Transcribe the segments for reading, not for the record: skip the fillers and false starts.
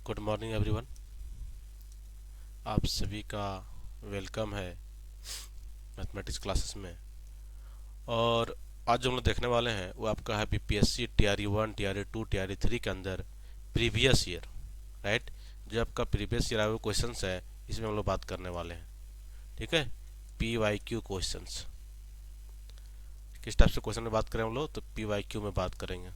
Good morning everyone. आप सभी का वेलकम है मैथमेटिक्स क्लासेस में। और आज जो हम लोग देखने वाले हैं वो आपका है बीपीएससी टीआरई 1 टीआरई 2 टीआरई 3 के अंदर प्रीवियस ईयर, राइट। जो आपका प्रीवियस ईयर आए हुए क्वेश्चंस है इसमें हम लोग बात करने वाले हैं। ठीक है, पीवाईक्यू क्वेश्चंस। किस टाइप से क्वेश्चन में बात करें हम लोग, तो पीवाईक्यू में बात करेंगे।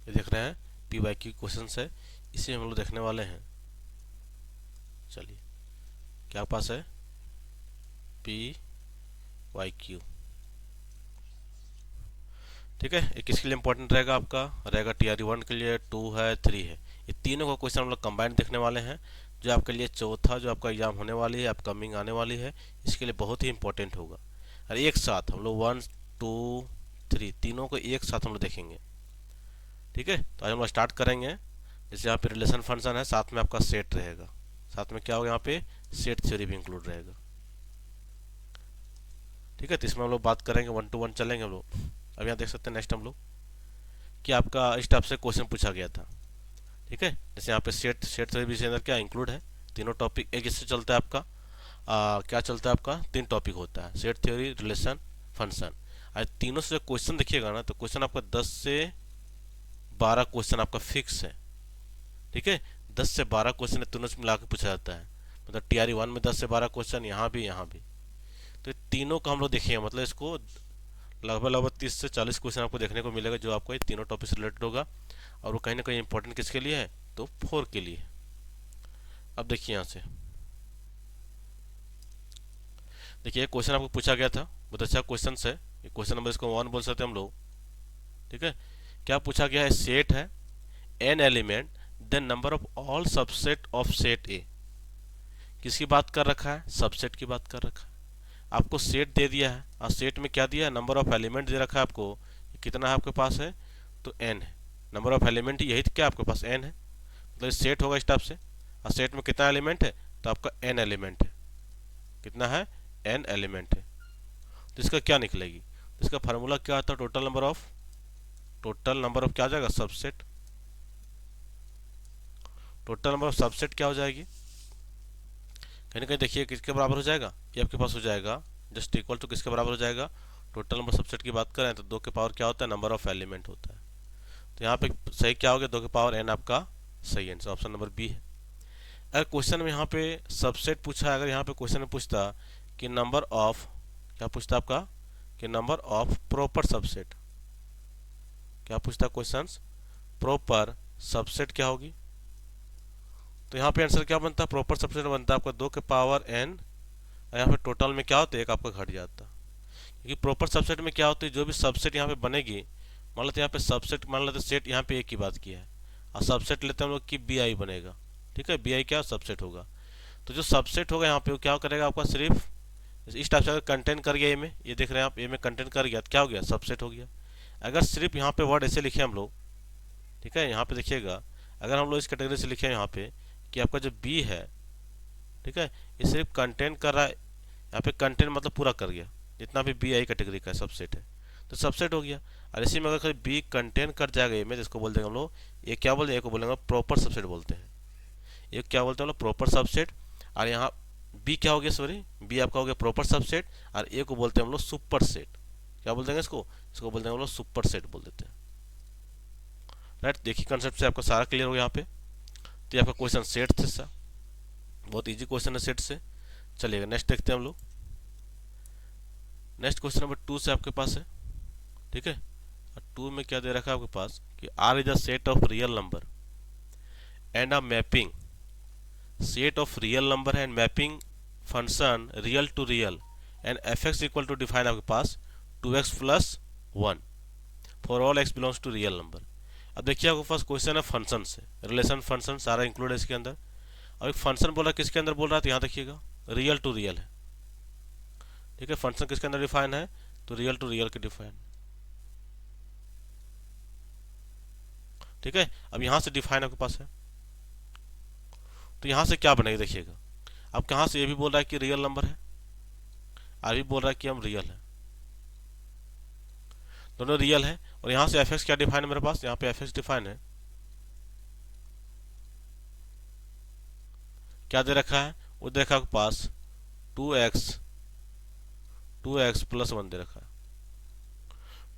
ये देख रहे हैं पीवाईक्यू क्वेश्चंस है, इसे हम लोग देखने वाले हैं। चलिए, क्या पास है पी वाई क्यू। ठीक है, ये किसके लिए इंपॉर्टेंट रहेगा, आपका रहेगा टीआरई 1 के लिए, 2 है, 3 है। ये तीनों का क्वेश्चन हम लोग कंबाइंड देखने वाले हैं, जो आपके लिए चौथा जो आपका एग्जाम होने वाली है, अपकमिंग आने वाली है, इसके लिए बहुत ही इंपॉर्टेंट होगा। और एक साथ हम लोग 1 2 3 तीनों को एक साथ हम लोग देखेंगे। ठीक है, तो आज हम लोग स्टार्ट करेंगे। जैसे यहाँ पे रिलेशन फंक्शन है, साथ में आपका सेट रहेगा, साथ में क्या होगा यहाँ पे सेट थ्योरी भी इंक्लूड रहेगा। ठीक है, तो इसमें हम लोग बात करेंगे, 1 to 1 चलेंगे हम लोग। अब यहाँ देख सकते हैं नेक्स्ट हम लोग कि आपका इस टाइप से क्वेश्चन पूछा गया था। ठीक है, जैसे यहाँ पे सेट सेट थ्योरी भी इसके अंदर क्या इंक्लूड है, तीनों टॉपिक एक इससे चलता है आपका। क्या चलता है आपका, 3 टॉपिक होता है, सेट थ्योरी, रिलेशन, फंक्शन। आज तीनों से क्वेश्चन देखिएगा ना, तो क्वेश्चन आपका 10 से 12 क्वेश्चन आपका फिक्स है। ठीक है, 10 से 12 क्वेश्चन तीनों से मिला के पूछा जाता है। मतलब टीआरई 1 में 10 से 12 क्वेश्चन, यहाँ भी यहाँ भी। तो तीनों का हम लोग देखेंगे, मतलब इसको लगभग लगभग 30 से 40 क्वेश्चन आपको देखने को मिलेगा, जो आपको ये तीनों टॉपिक से रिलेटेड होगा। और वो कहीं ना कहीं इंपॉर्टेंट किसके लिए है, तो 4 के लिए। अब देखिए यहाँ से, देखिए क्वेश्चन आपको पूछा गया था, बहुत अच्छा क्वेश्चन है ये। क्वेश्चन नंबर इसको 1 बोल सकते हैं हम लोग। ठीक है, क्या पूछा गया है, सेट है n element then number of all subset of set A. किसकी बात कर रखा है, सबसेट की बात कर रखा है। आपको सेट दे दिया है और सेट में क्या दिया है, नंबर ऑफ एलिमेंट दे रखा है आपको। कितना है आपके पास है, तो एन है। नंबर ऑफ एलिमेंट यही क्या आपके पास एन है, मतलब सेट होगा इस टाइप से। और सेट में कितना एलिमेंट है, तो आपका एन एलिमेंट है। कितना है, एन एलिमेंट है। तो इसका क्या निकलेगी, तो इसका फार्मूला क्या आता है, टोटल नंबर ऑफ क्या हो जाएगा, subset. Total number of subset क्या हो जाएगी, कहीं ना कहीं देखिए किसके बराबर हो जाएगा, ये आपके पास हो जाएगा जस्ट इक्वल टू किसके बराबर हो जाएगा। टोटल नंबर सबसेट की बात करें तो 2 के पावर क्या होता है, नंबर ऑफ एलिमेंट होता है। तो यहाँ पे सही क्या हो गया, 2 के पावर एन आपका सही आंसर, ऑप्शन नंबर बी है। अगर क्वेश्चन में यहाँ पे सबसेट पूछा है, अगर यहाँ पे क्वेश्चन में पूछता कि नंबर ऑफ, क्या पूछता आपका, कि नंबर ऑफ प्रॉपर सबसेट, क्या पूछता क्वेश्चन, प्रॉपर सबसेट क्या होगी। तो यहाँ पे आंसर क्या बनता है, प्रॉपर सबसेट बनता है आपका 2 के पावर एन। यहाँ पे टोटल में क्या होता है, एक आपका घट जाता है। क्योंकि प्रॉपर सबसेट में क्या होती है, जो भी सबसेट यहाँ पे बनेगी, मान लेते हैं यहाँ पे सबसेट, मान लेते सेट यहाँ पे एक की बात की है, और सबसेट लेते हैं हम लोग कि बी आई बनेगा। ठीक है, बी आई क्या सबसेट होगा। तो जो सबसेट होगा यहाँ पे वो क्या करेगा आपका, सिर्फ इस टाइप से अगर कंटेंट कर गया ए में, ये देख रहे हैं आप, ए में कंटेंट कर गया तो क्या हो गया, सबसेट हो गया। अगर सिर्फ यहाँ पे वर्ड ऐसे लिखे हम लोग, ठीक है, यहाँ पे देखिएगा, अगर हम लोग इस कैटेगरी से लिखे यहाँ पे कि आपका जो बी है, ठीक है, ये सिर्फ कंटेंट कर रहा है, यहाँ पे कंटेंट मतलब पूरा कर गया, जितना भी बी आई कैटेगरी का सबसेट है तो सबसेट हो गया। और इसी में अगर कोई बी कंटेंट कर जाएगा ए में, जिसको बोल देंगे हम लोग, ये क्या बोलते हैं, ए को बोलेंगे प्रॉपर सबसेट बोलते हैं। ये क्या बोलते हैं हम लोग, प्रॉपर सबसेट। और यहाँ बी क्या हो गया, सॉरी बी आपका हो गया प्रॉपर सबसेट, और ए को बोलते हैं हम लोग सुपर सेट। क्या बोल देंगे इसको, इसको बोलते हैं हम लोग सुपर सेट बोल देते हैं। राइट, देखिए कंसेप्ट से आपका सारा क्लियर हो यहाँ पे। तो ये आपका क्वेश्चन सेट से, बहुत इजी क्वेश्चन है सेट से। चलिएगा नेक्स्ट देखते हैं हम लोग। नेक्स्ट क्वेश्चन नंबर 2 से आपके पास है। ठीक है, और 2 में क्या दे रखा है आपके पास कि R is a set of real number and a mapping, set of real number and mapping function real to real, and f x equal to define आपके पास 2x+1 for all x belongs to real number. अब देखिए आपके पास question है function से, relation function सारा include है इसके अंदर। और एक फंक्शन बोला किसके अंदर बोल रहा है, तो यहाँ देखिएगा रियल टू रियल है। ठीक है, फंक्शन किसके अंदर डिफाइन है, तो रियल टू रियल के डिफाइन। ठीक है, अब यहाँ से डिफाइन आपके पास है, तो यहाँ से क्या बनेगा देखिएगा। अब कहाँ से ये भी बोल रहा है कि रियल नंबर है, और भी बोल रहा है कि हम रियल है, दोनों रियल है। और यहाँ से एफ एक्स क्या डिफाइन है मेरे पास, यहाँ पे एफ एक्स डिफाइन है क्या दे रखा है, वो दे रखा है आपके पास 2x प्लस 1 दे रखा है,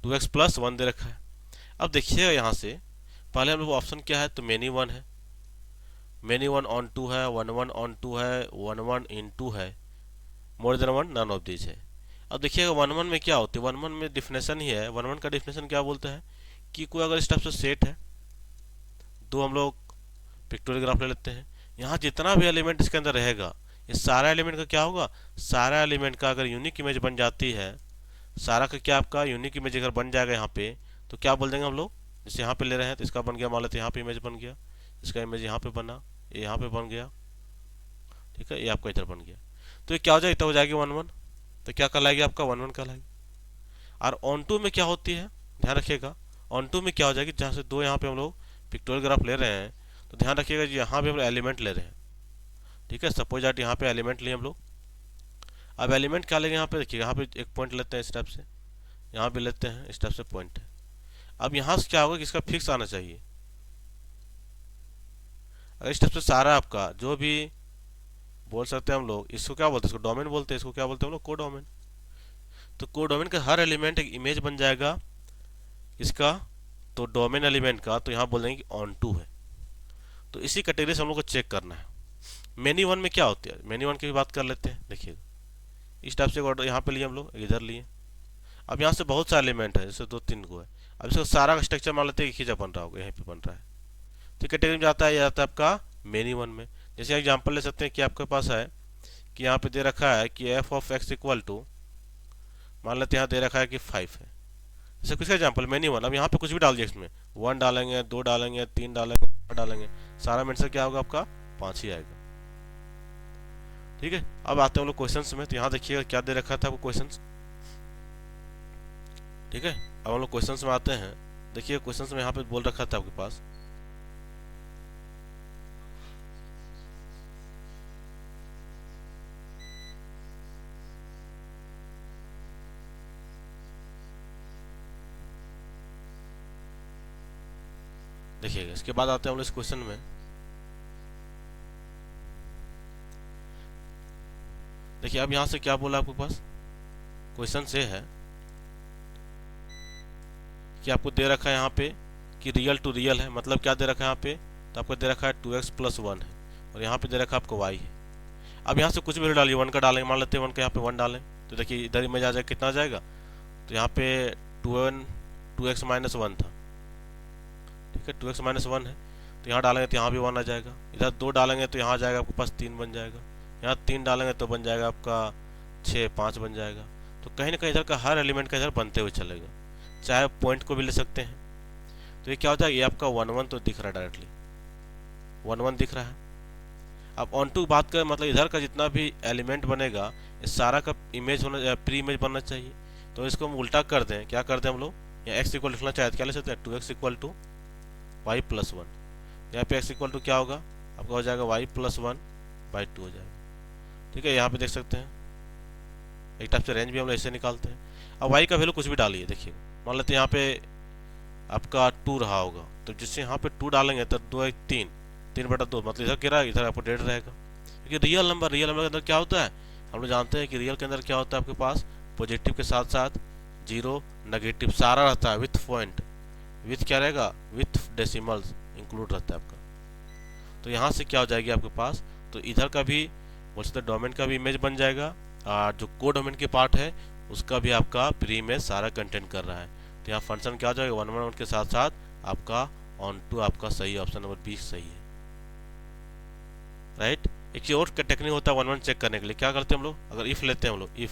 2x प्लस 1 दे रखा है। अब देखिएगा यहाँ से पहले हम लोग ऑप्शन क्या है, तो मेनी वन है, मेनी वन ऑन टू है, वन वन ऑन टू है, वन वन इन टू है, more than one none of these है। अब देखिएगा वन वन में क्या होती है, वन वन में डिफिनेशन ही है, वन वन का डिफिनेशन क्या बोलते हैं कि कोई अगर इस टाइप से सेट है, दो हम लोग पिक्टोरियल ग्राफ ले लेते हैं, यहाँ जितना भी एलिमेंट इसके अंदर रहेगा, ये सारा एलिमेंट का क्या होगा, सारा एलिमेंट का अगर यूनिक इमेज बन जाती है, सारा का क्या आपका यूनिक इमेज अगर बन जाएगा यहाँ पे, तो क्या बोल देंगे हम लोग, जैसे यहाँ पे ले रहे हैं तो इसका बन गया, मान लेते हैं यहाँ पे इमेज बन गया, इसका इमेज यहाँ पे बना, ये यहाँ पे बन गया, ठीक है, ये आपका इधर बन गया, तो ये क्या हो जाएगा, इतना हो जाएगी वन वन, तो क्या कहलाएगी आपका वन वन कहलाएगी। और ऑन टू में क्या होती है, ध्यान रखिएगा, ऑन टू में क्या हो जाएगी, जहाँ से दो यहाँ पे हम लोग पिक्टोरियल ग्राफ ले रहे हैं, तो ध्यान रखिएगा जी यहाँ पे हम एलिमेंट ले रहे हैं, ठीक है, सपोज दैट यहाँ पे एलिमेंट लिए हम लोग। अब एलिमेंट क्या लेंगे यहाँ पे, देखिए यहाँ पे एक पॉइंट लेते हैं इस टाइप से, यहाँ पे लेते हैं इस टाइप से पॉइंट है। अब यहाँ से क्या होगा कि इसका फिक्स आना चाहिए, अगर इस टाइप से सारा आपका जो भी बोल सकते हैं हम लोग, इसको क्या बोलते हैं, इसको डोमेन बोलते हैं, इसको क्या बोलते हैं हम लोग, को डोमेन। तो को डोमेन का हर एलिमेंट एक इमेज बन जाएगा इसका, तो डोमेन एलिमेंट का, तो यहाँ बोल देंगे कि ऑन टू है। तो इसी कैटेगरी से हम लोग को चेक करना है। मेनी वन में क्या होती है, मेनी वन की भी बात कर लेते हैं, देखिए इस टाइप से ऑर्डर यहाँ पे लिए हम लोग, इधर लिए। अब यहाँ से बहुत सारे एलिमेंट है, जैसे दो तीन को है, अब इसका सारा का स्ट्रक्चर मान लेते हैं कि बन रहा होगा, यहीं पे बन रहा है, तो कैटेगरी में जाता है, ये आता है आपका मेनी वन में। जैसे एग्जांपल ले सकते हैं कि आपके पास है कि यहाँ पे दे रखा है कि f of x equal to, मान लेते हैं यहाँ दे रखा है कि 5 है, जैसे किसका एग्जांपल, मेनी वन। अब यहाँ पे कुछ भी डाल दिए, इसमें 1 डालेंगे, 2 डालेंगे, 3 डालेंगे, 4 डालेंगे, सारा में आंसर क्या होगा आपका 5 ही आएगा, ठीक है। अब आते हैं हम लोग क्वेश्चंस में, तो यहाँ देखिएगा क्या दे रखा था आपको क्वेश्चंस, ठीक है। अब हम लोग क्वेश्चंस में आते हैं, देखिए क्वेश्चंस में यहाँ पे बोल रखा था आपके पास, देखिएगा इसके बाद आते हैं हम लोग इस क्वेश्चन में, देखिए अब यहाँ से क्या बोला आपके पास, क्वेश्चन से है कि आपको दे रखा है यहाँ पे कि रियल टू रियल है, मतलब क्या दे रखा है यहाँ पे, तो आपको दे रखा है 2x प्लस 1 है, और यहाँ पे दे रखा है आपको y है। अब यहाँ से कुछ भी डालिए, 1 का डालेंगे, मान लेते हैं 1 का यहाँ पे 1 डालें, तो देखिए इधर इमेज आ जाएगा, कितना आ जाएगा, तो यहाँ पे 2x माइनस 1 था, ठीक है, 2x माइनस 1 है, तो यहाँ डालेंगे तो यहाँ भी 1 आ जाएगा, इधर 2 डालेंगे तो यहाँ आ जाएगा आपके पास 3 बन जाएगा, यहाँ 3 डालेंगे तो बन जाएगा आपका 6, 5 बन जाएगा। तो कहीं ना कहीं इधर का हर एलिमेंट का इधर बनते हुए चलेगा, चाहे पॉइंट को भी ले सकते हैं। तो ये क्या हो जाएगा, ये आपका 1 1 तो दिख रहा है, डायरेक्टली 1 1 दिख रहा है। अब ऑन टू बात करें, मतलब इधर का जितना भी एलिमेंट बनेगा, इस सारा का इमेज होना, प्री इमेज बनना चाहिए। तो इसको हम उल्टा कर दें, क्या कर दें हम लोग, यहाँ एक्स इक्वल लिखना चाहे तो क्या ले सकते हैं, 2x equal to Y plus 1, यहाँ पे एक्स इक्वल टू क्या होगा आपका, हो जाएगा y प्लस 1 बाई 2 हो जाएगा, ठीक है। यहाँ पे देख सकते हैं एक टाइप से रेंज भी हम लोग ऐसे निकालते हैं। अब y का वैल्यू कुछ भी डालिए, देखिए मान लेते हैं यहाँ पे आपका 2 रहा होगा, तो जिससे यहाँ पे 2 डालेंगे तो 2 1 3, 3/2, मतलब इधर क्या, इधर आपको 1.5 रहेगा, क्योंकि रियल नंबर के अंदर क्या होता है, हम लोग जानते हैं कि रियल के अंदर क्या होता है आपके पास, पॉजिटिव के साथ साथ 0 नेगेटिव सारा रहता है, विथ पॉइंट, विथ क्या रहेगा, विथ डेसिमल्स इंक्लूड रहता है आपका। तो यहाँ से क्या हो जाएगी आपके पास, तो इधर का भी बोल सकते डोमेन का भी इमेज बन जाएगा, और जो को डोमेन के पार्ट है उसका भी आपका प्री इमेज सारा कंटेंट कर रहा है। तो यहाँ फंक्शन क्या हो जाएगा, 1 1 1 के साथ साथ आपका ऑन टू आपका सही, ऑप्शन नंबर 20 सही है, राइट। एक और टेक्निक होता है 1 1 चेक करने के लिए, क्या करते हैं हम लोग, अगर इफ लेते हैं हम लोग, इफ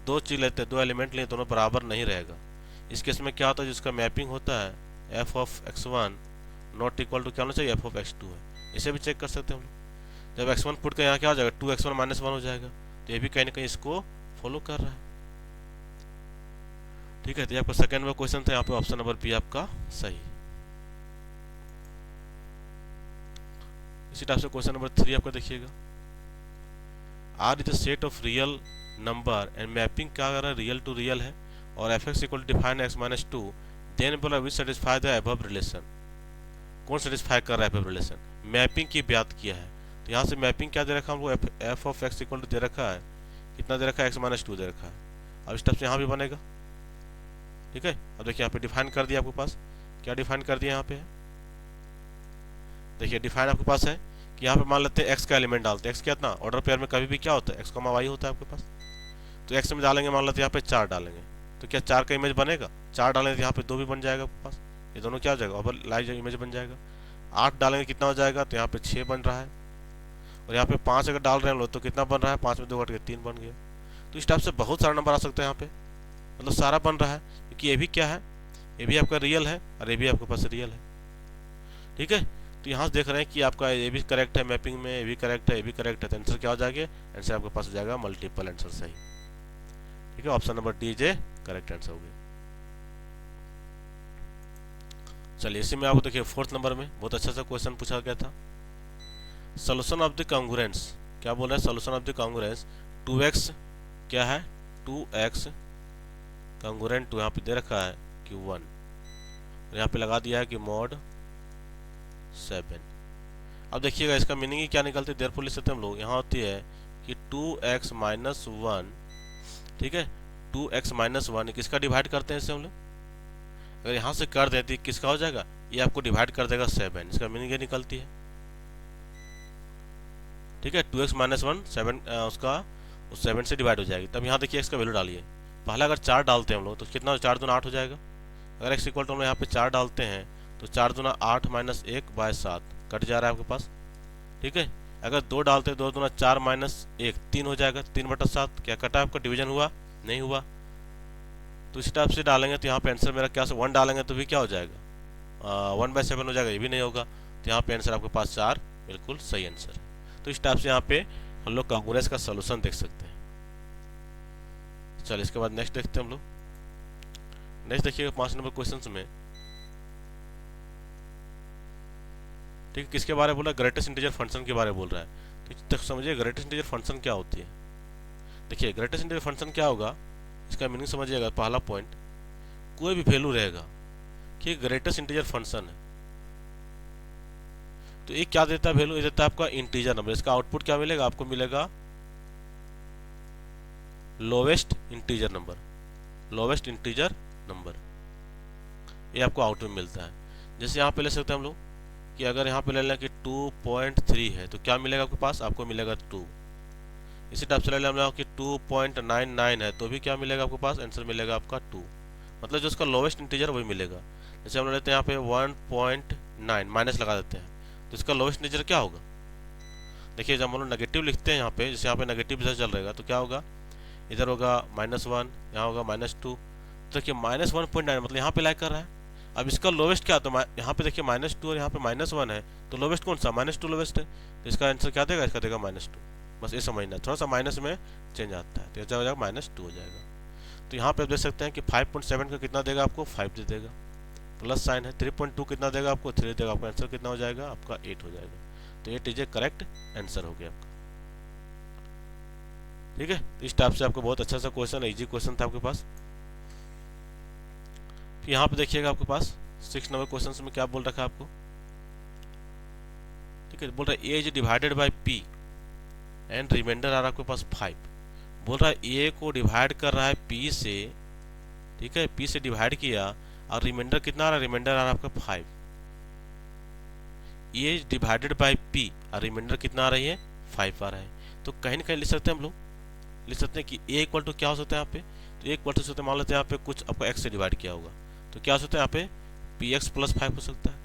दो चीज लेते हैं, दो एलिमेंट लेते, दोनों बराबर नहीं रहेगा, इस केस में क्या होता है, जिसका मैपिंग होता है f of x1 not equal to क्या होना चाहिए, एफ ऑफ x2 है, इसे भी चेक कर सकते हैं हम लोग। जब x1 पुट कर यहाँ क्या हो जाएगा, 2x1 माइनस 1 हो जाएगा, तो ये भी कहीं ना कहीं इसको फॉलो कर रहा है, ठीक है। तो आपका सेकंड में क्वेश्चन था, यहाँ पे ऑप्शन नंबर बी आपका सही। इसी टाइप से क्वेश्चन नंबर 3 आपका देखिएगा, R is the set of real number and mapping क्या कर रहा है, रियल टू रियल है, और f x equal define x minus 2, then बोला which satisfy the above relation, कौन सेटिस्फाई कर रहा है अबव रिलेशन, मैपिंग की बात किया है, तो यहाँ से मैपिंग क्या दे रखा है हमको, f of x equal to दे रखा है, कितना दे रखा है, x-2 दे रखा है। अब इस टाइप से यहाँ भी बनेगा, ठीक है। अब देखिए यहाँ पे डिफाइन कर दिया आपके पास, क्या डिफाइन कर दिया यहाँ पे, देखिए डिफाइन आपके पास है कि यहाँ पे मान लेते हैं x का एलिमेंट डालते हैं। x कितना ऑर्डर पेयर में कभी भी क्या होता है, x, y होता है आपके पास। तो x में डालेंगे, मान लेते हैं यहाँ पे 4 डालेंगे, तो क्या 4 का इमेज बनेगा, 4 डालेंगे तो यहाँ पे 2 भी बन जाएगा आपके पास, ये दोनों क्या हो जाएगा, ओवरलाइज इमेज बन जाएगा। 8 डालेंगे कितना हो जाएगा, तो यहाँ पे 6 बन रहा है, और यहाँ पे 5 अगर डाल रहे हैं हम लोग तो कितना बन रहा है, 5 में 2 घट के 3 बन गया। तो इस टाइप से बहुत सारा नंबर आ सकते हैं यहाँ पे, मतलब सारा बन रहा है, क्योंकि ये भी क्या है, ये भी आपका रियल है और ये भी आपके पास रियल है, ठीक है। तो यहाँ से देख रहे हैं कि आपका ये भी करेक्ट है, मैपिंग में ये भी करेक्ट है, ये भी करेक्ट है, तो आंसर क्या हो जाएगा, आंसर आपके पास हो जाएगा मल्टीपल आंसर सही, ठीक है। Option number D J correct answer हो गया। चलिए इसी में आपको देखिए 4th नंबर में बहुत अच्छा सा क्वेश्चन पूछा गया था, सोल्यूशन ऑफ द कॉन्ग्रुएंस। क्या बोल रहा है, solution of the congruence 2x क्या है, 2x कॉन्ग्रुएंट टू यहाँ पे दे रखा है कि 1, और यहाँ पे लगा दिया है कि mod 7। अब देखिएगा इसका मीनिंग ही क्या निकलती है, देयरफॉर लिख सकते हैं हम लोग, यहाँ होती है कि 2x माइनस 1, ठीक है। 2x माइनस 1 किसका डिवाइड करते हैं इससे हम लोग, अगर यहाँ से कर दें तो किसका हो जाएगा, ये आपको डिवाइड कर देगा 7, इसका मीनिंग ये निकलती है, ठीक है। 2x माइनस 1 7 उसका 7 से डिवाइड हो जाएगी। तब यहाँ देखिए x का वैल्यू डालिए, पहले अगर 4 डालते हैं हम लोग तो कितना, 4 दूना 8 हो जाएगा। अगर x इक्वल टू हम यहाँ पे 4 डालते हैं तो 4 दूना 8 माइनस 1/7 कट जा रहा है आपके पास, ठीक है। अगर 2 डालते हैं 2 दूना 4 माइनस 1 3 हो जाएगा, 3/7 क्या कटा, आपका डिवीजन हुआ नहीं हुआ। तो इस टाइप से डालेंगे तो यहाँ पे आंसर मेरा क्या, 1 डालेंगे तो भी क्या हो जाएगा, 1/7 हो जाएगा, ये भी नहीं होगा। तो यहाँ पे आंसर आपके पास 4 बिल्कुल सही आंसर है। तो इस टाइप से यहाँ पे हम लोग कॉन्ग्रुएंस का सोल्यूशन देख सकते हैं। चलिए इसके बाद नेक्स्ट देखते हैं हम लोग। नेक्स्ट देखिएगा 5 नंबर क्वेश्चन में, ठीक है, किसके बारे में बोला, ग्रेटेस्ट इंटीजर फंक्शन के बारे में बोल रहा है। तो समझिए ग्रेटेस्ट इंटीजर फंक्शन क्या होती है। देखिए ग्रेटेस्ट इंटीजर फंक्शन क्या होगा, इसका मीनिंग समझिएगा। पहला पॉइंट, कोई भी वैल्यू रहेगा कि ग्रेटेस्ट इंटीजर फंक्शन है, तो ये क्या देता है वैल्यू, ये देता है आपका इंटीजर नंबर। इसका आउटपुट क्या मिलेगा, आपको मिलेगा lowest integer number, lowest integer number, ये आपको आउटपुट मिलता है। जैसे यहाँ पे ले सकते हैं हम लोग कि अगर यहाँ पे ले लें कि 2.3 है तो क्या मिलेगा आपके पास, आपको मिलेगा 2। इसी टाइप से ले लें कि 2.99 है तो भी क्या मिलेगा आपके पास, आंसर मिलेगा आपका 2, मतलब जो उसका लोवेस्ट इंटीजर वही मिलेगा। जैसे हम लेते हैं यहाँ पे 1.9 माइनस लगा देते हैं तो इसका लोवेस्ट इंटीजर क्या होगा। देखिए जब हम लोग नेगेटिव लिखते हैं यहाँ पे, जैसे यहाँ पे नेगेटिव इधर चल रहेगा तो क्या होगा, इधर होगा -1, यहाँ होगा -2। तो देखिए -1.9 मतलब यहाँ पे लाइक कर रहा है। अब इसका लोवेस्ट क्या, तो यहाँ पे देखिए -2 और यहाँ पे -1 है, तो लोवेस्ट कौन सा, -2 लोवेस्ट है, तो इसका आंसर क्या देगा, इसका देगा -2। बस ये समझना, थोड़ा सा माइनस में चेंज आता है तो ये हो जाएगा -2 हो जाएगा। तो यहाँ पे आप देख सकते हैं कि 5.7 का कितना देगा आपको, 5 दे देगा, प्लस साइन है। 3.2 कितना देगा आपको, 3 देगा, आपका आंसर कितना हो जाएगा, आपका 8 हो जाएगा। तो 8 इज ए करेक्ट आंसर हो गया आपका, ठीक है। तो इस टाइप से आपको बहुत अच्छा सा क्वेश्चन, इजी क्वेश्चन था आपके पास। यहाँ पे देखिएगा आपके पास 6 नंबर क्वेश्चन में क्या बोल रखा है आपको, ठीक है। बोल रहा है a is divided by p and remainder आ रहा है आपके पास 5। बोल रहा है ए को डिवाइड कर रहा है पी से, ठीक है, पी से डिवाइड किया और रिमाइंडर कितना आ रहा है, रिमाइंडर आ रहा है आपका 5। ए इज डिवाइडेड बाय पी और रिमाइंडर कितना आ रही है, 5 आ रहा है। तो कहीं ना कहीं लिख सकते हैं हम लोग, लिख सकते हैं कि ए इक्वल टू क्या हो सकता है यहाँ पे, तो ए इक्वल टू मान लेते हैं यहाँ पे कुछ आपको एक्स से डिवाइड किया होगा तो क्या हो सकता है यहाँ पे px + 5 हो सकता है।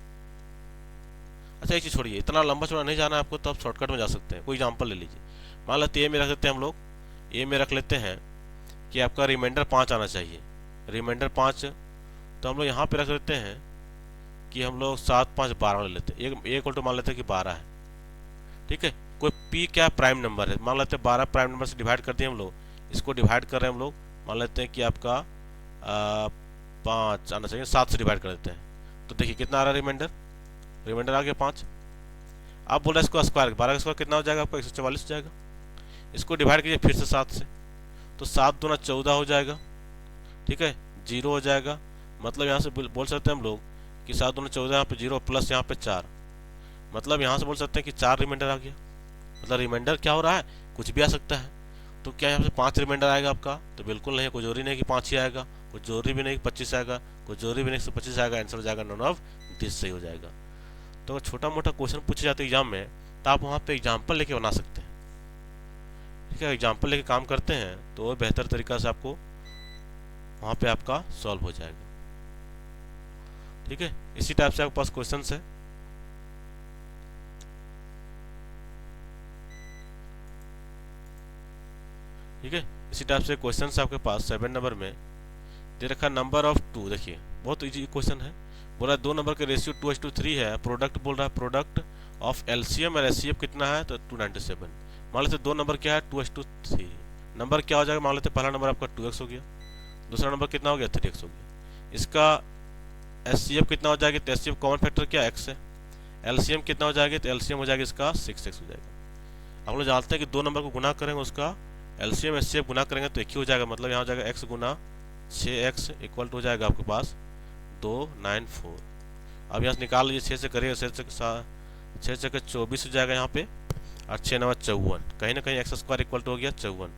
अच्छा एक चीज़ छोड़िए, इतना लंबा चौड़ा नहीं जाना है आपको, तो आप शॉर्टकट में जा सकते हैं। कोई एग्जांपल ले लीजिए, मान लेते ए में रख देते हैं हम लोग, ए में रख लेते हैं कि आपका रिमाइंडर 5 आना चाहिए, रिमाइंडर 5, तो हम लोग यहाँ पे रख देते हैं कि हम लोग 7 5 12 ले लेते हैं। ए इक्वल टू मान लेते हैं कि 12 है, ठीक है। कोई पी क्या प्राइम नंबर है, मान लेते हैं 12 प्राइम नंबर से डिवाइड करते हैं हम लोग, इसको डिवाइड कर रहे हैं हम लोग, मान लेते हैं कि आपका 5 आना चाहिए, 7 से डिवाइड कर देते हैं तो देखिए कितना आ रहा है रिमाइंडर, रिमाइंडर आ गया 5। आप बोल रहे हैं इसको स्क्वायर, 12 का स्क्वायर कितना हो जाएगा आपका, 144 हो जाएगा। इसको डिवाइड कीजिए फिर से 7 से, तो 7 दूना 14 हो जाएगा, ठीक है, 0 हो जाएगा। मतलब यहाँ से बोल सकते हैं हम लोग कि 7 दूना 14, यहाँ पे 0 प्लस यहाँ पे 4, मतलब यहाँ से बोल सकते हैं कि 4 रिमाइंडर आ गया। मतलब रिमाइंडर क्या हो रहा है, कुछ भी आ सकता है। तो क्या यहाँ से 5 रिमाइंडर आएगा आपका, तो बिल्कुल नहीं, कोई जरूरी नहीं कि 5 ही आएगा, कोई जरूरी भी नहीं कि 25 आएगा, कोई जरूरी भी नहीं 125 आएगा। आंसर हो जाएगा नॉन ऑफ दिस, सही हो जाएगा। तो अगर छोटा मोटा क्वेश्चन पूछे जाते एग्जाम में, तो आप वहाँ पे एग्जाम्पल लेके बना सकते हैं। ठीक है, एग्जाम्पल लेके काम करते हैं तो वो बेहतर तरीका से आपको वहाँ पे आपका सॉल्व हो जाएगा। ठीक है, इसी टाइप से आपके पास क्वेश्चन है। ठीक है, इसी टाइप से क्वेश्चन आपके पास 7 नंबर में दे रखा नंबर ऑफ 2। देखिए बहुत इजी क्वेश्चन है। बोला 2 नंबर के रेशियो 2:3 है। प्रोडक्ट बोल रहा है, प्रोडक्ट ऑफ एलसीएम और एचसीएफ कितना है, तो 297। मान लेते 2 नंबर क्या है, 2:3। नंबर क्या हो जाएगा, मान लेते पहला नंबर आपका 2x हो गया, दूसरा नंबर कितना हो गया, 3x हो गया। इसका एचसीएफ कितना हो जाएगा, तो एचसीएफ कॉमन फैक्टर क्या x है। एलसीएम कितना हो जाएगा, तो एलसीएम हो जाएगा इसका 6x हो जाएगा। हम लोग जानते हैं कि 2 नंबर को गुना करेंगे, उसका एलसीएम एचसीएफ गुना करेंगे तो एक ही हो जाएगा। मतलब यहाँ हो जाएगा x Guna 6x equal to हो जाएगा आपके पास 294। अब यहाँ से निकाल लीजिए, 6 से करिएगा, 6 से 24 हो जाएगा यहाँ पे, और 6 9 54। कहीं ना कहीं x² इक्वल टू हो गया 54।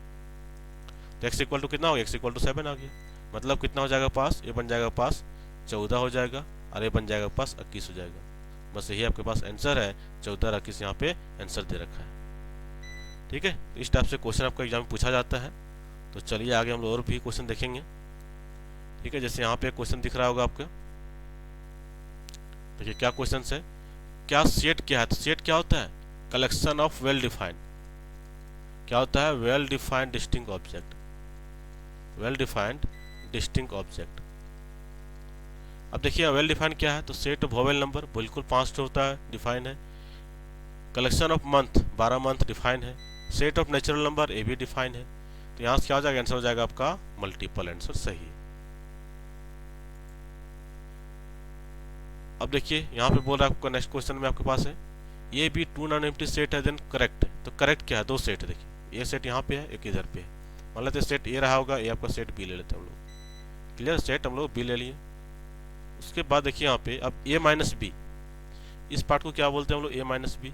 तो x इक्वल टू कितना हो गया, x इक्वल टू 7 आ गया। मतलब कितना हो जाएगा पास, ये बन जाएगा पास 14 हो जाएगा, और ये बन जाएगा पास 21 हो जाएगा। बस यही आपके पास आंसर है, 14 21 यहाँ पे आंसर दे रखा है। ठीक है, इस टाइप से क्वेश्चन आपका एग्जाम में पूछा जाता है। तो चलिए आगे हम लोग और भी क्वेश्चन देखेंगे। ठीक है, जैसे यहाँ पे क्वेश्चन दिख रहा होगा आपका, देखिए क्या क्वेश्चन है, क्या सेट क्या है। तो सेट क्या होता है, कलेक्शन ऑफ वेल डिफाइंड, क्या होता है, well defined distinct object, well defined distinct object. अब देखिए वेल डिफाइंड क्या है, तो सेट ऑफ वोवेल नंबर बिल्कुल 5 होता है, डिफाइन है। Collection of month 12 month define है। सेट ऑफ नेचुरल नंबर ये भी डिफाइन है। तो यहाँ से क्या हो जाएगा, आंसर हो जाएगा आपका मल्टीपल, आंसर सही है। अब देखिए यहाँ पे बोल रहा है आपका नेक्स्ट क्वेश्चन में आपके पास है, ये भी 2 नॉन एम्प्टी सेट है, देन करेक्ट है। तो करेक्ट क्या है, 2 सेट है। देखिए ये सेट यहाँ पे है, एक इधर पे है। मान लेते सेट ए रहा होगा, ये आपका सेट बी ले लेते हैं हम लोग। क्लियर, सेट हम लोग बी ले लिए। उसके बाद देखिए यहाँ पे अब ए माइनस बी, इस पार्ट को क्या बोलते हैं हम लोग, ए माइनस बी।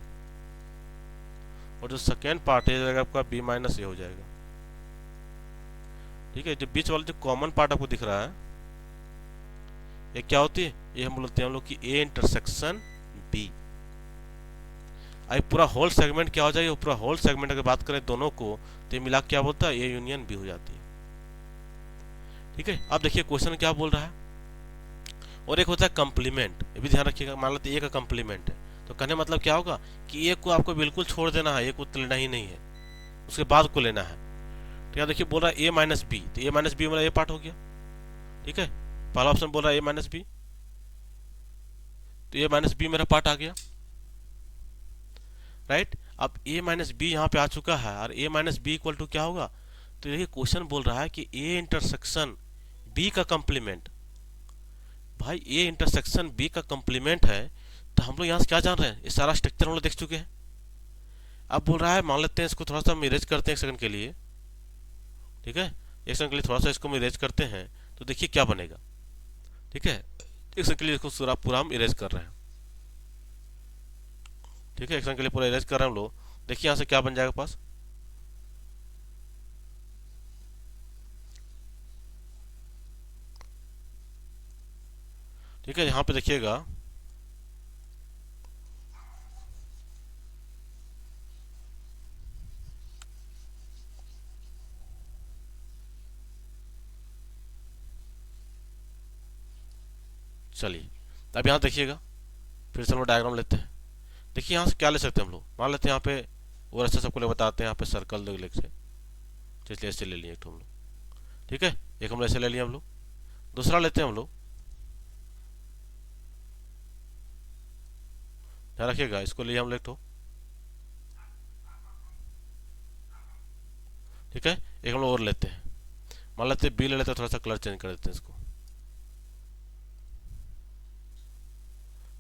और जो सेकेंड पार्ट है आपका बी माइनस ए हो जाएगा। ठीक है, जो बीच वाला जो कॉमन पार्ट आपको दिख रहा है, ये क्या होती है, ये हम बोलते हैं हम लोग कि ए इंटरसेक्शन बी। अब पूरा होल सेगमेंट क्या हो जाएगा, पूरा होल सेगमेंट अगर बात करें दोनों को, तो ये मिला क्या बोलता है, ए यूनियन बी हो जाती है। ठीक है, अब देखिए क्वेश्चन क्या बोल रहा है, और एक होता है कंप्लीमेंट, ये भी ध्यान रखिएगा। मान लेते ए का कंप्लीमेंट है, तो कहने मतलब क्या होगा कि ए को आपको बिल्कुल छोड़ देना है, ए को तो लेना ही नहीं है, उसके बाद को लेना है। तो यहाँ देखिए बोल रहा है ए माइनस बी, तो ए माइनस बी मेरा ए पार्ट हो गया। ठीक है, पहला ऑप्शन बोल रहा है ए माइनस बी, तो ए माइनस बी मेरा पार्ट आ गया, राइट। अब ए माइनस बी यहाँ पे आ चुका है, और ए माइनस बी इक्वल टू क्या होगा, तो ये क्वेश्चन बोल रहा है कि ए इंटरसेक्शन बी का कंप्लीमेंट। भाई ए इंटरसेक्शन बी का कंप्लीमेंट है, तो हम लोग यहाँ से क्या जान रहे हैं, ये सारा स्ट्रक्चर हम लोग देख चुके हैं। अब बोल रहा है, मान लेते हैं इसको थोड़ा सा हम इरेज करते हैं एक सेकंड के लिए। ठीक है, एक सेकंड के लिए थोड़ा सा इसको हम इरेज करते हैं, तो देखिए क्या बनेगा। ठीक है, एक सेकंड के लिए इसको पूरा हम इरेज कर रहे हैं। ठीक है, एक सेकंड के लिए पूरा इरेज कर रहे हैं हम लोग। देखिए यहाँ से क्या बन जाएगा पास, ठीक है, यहाँ पे देखिएगा चलिए, अब यहाँ देखिएगा, फिर से हम लोग डायग्राम लेते हैं। देखिए यहाँ से क्या ले सकते हैं हम लोग, मान लेते हैं यहाँ पे, और अच्छा सबको ले बताते हैं, यहाँ पे सर्कल दो लेग से, इसलिए ऐसे ले लिए एक हम लोग। ठीक है, एक हम लोग ऐसे ले लिए हम लोग, दूसरा लेते हैं हम लोग, ध्यान रखिएगा, इसको लिए हम लोग तो। ठीक है, एक हम लोग और लेते हैं, मान लेते हैं बी ले लेते हैं, थोड़ा सा कलर चेंज कर देते हैं इसको।